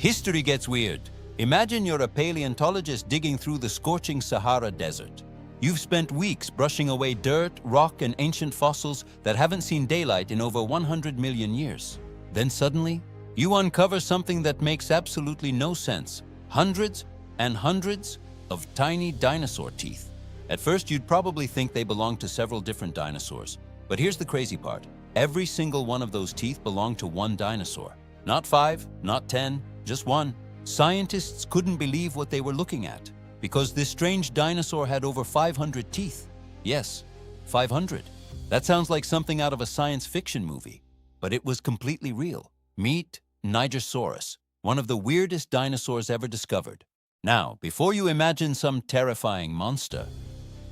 History gets weird. Imagine you're a paleontologist digging through the scorching Sahara Desert. You've spent weeks brushing away dirt, rock, and ancient fossils that haven't seen daylight in over 100 million years. Then suddenly, you uncover something that makes absolutely no sense. Hundreds and hundreds of tiny dinosaur teeth. At first, you'd probably think they belonged to several different dinosaurs. But here's the crazy part. Every single one of those teeth belonged to one dinosaur. Not 5, not 10, just one. Scientists couldn't believe what they were looking at, because this strange dinosaur had over 500 teeth. Yes, 500. That sounds like something out of a science fiction movie, but it was completely real. Meet Nigersaurus, one of the weirdest dinosaurs ever discovered. Now, before you imagine some terrifying monster,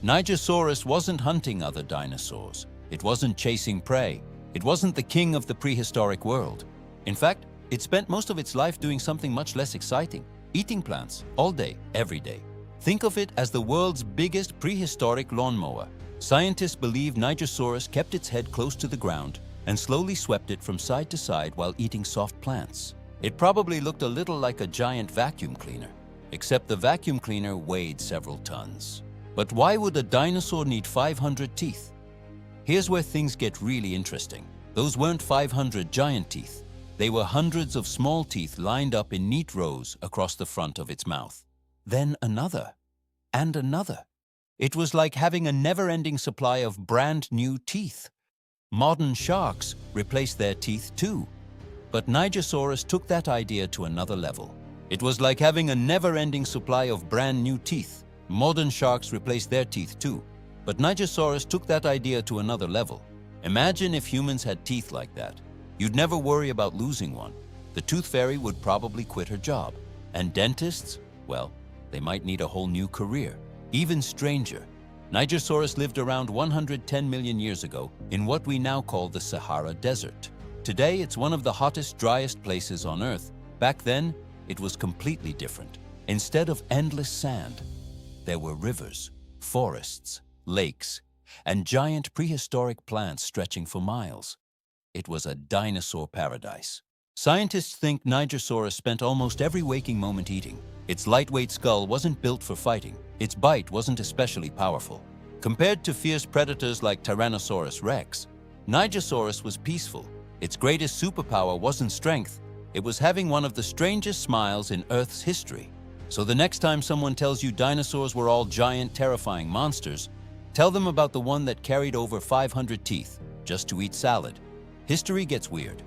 Nigersaurus wasn't hunting other dinosaurs. It wasn't chasing prey. It wasn't the king of the prehistoric world. In fact, it spent most of its life doing something much less exciting, eating plants all day, every day. Think of it as the world's biggest prehistoric lawnmower. Scientists believe Nigersaurus kept its head close to the ground and slowly swept it from side to side while eating soft plants. It probably looked a little like a giant vacuum cleaner, except the vacuum cleaner weighed several tons. But why would a dinosaur need 500 teeth? Here's where things get really interesting. Those weren't 500 giant teeth. They were hundreds of small teeth lined up in neat rows across the front of its mouth. Then another, and another. It was like having a never-ending supply of brand new teeth. Modern sharks replaced their teeth too. But Nigersaurus took that idea to another level. It was like having a never-ending supply of brand new teeth. Modern sharks replaced their teeth too. But Nigersaurus took that idea to another level. Imagine if humans had teeth like that. You'd never worry about losing one. The tooth fairy would probably quit her job. And dentists? Well, they might need a whole new career. Even stranger, Nigersaurus lived around 110 million years ago in what we now call the Sahara Desert. Today, it's one of the hottest, driest places on Earth. Back then, it was completely different. Instead of endless sand, there were rivers, forests, lakes, and giant prehistoric plants stretching for miles. It was a dinosaur paradise. Scientists think Nigersaurus spent almost every waking moment eating. Its lightweight skull wasn't built for fighting. Its bite wasn't especially powerful. Compared to fierce predators like Tyrannosaurus rex, Nigersaurus was peaceful. Its greatest superpower wasn't strength. It was having one of the strangest smiles in Earth's history. So the next time someone tells you dinosaurs were all giant, terrifying monsters, tell them about the one that carried over 500 teeth just to eat salad. History gets weird.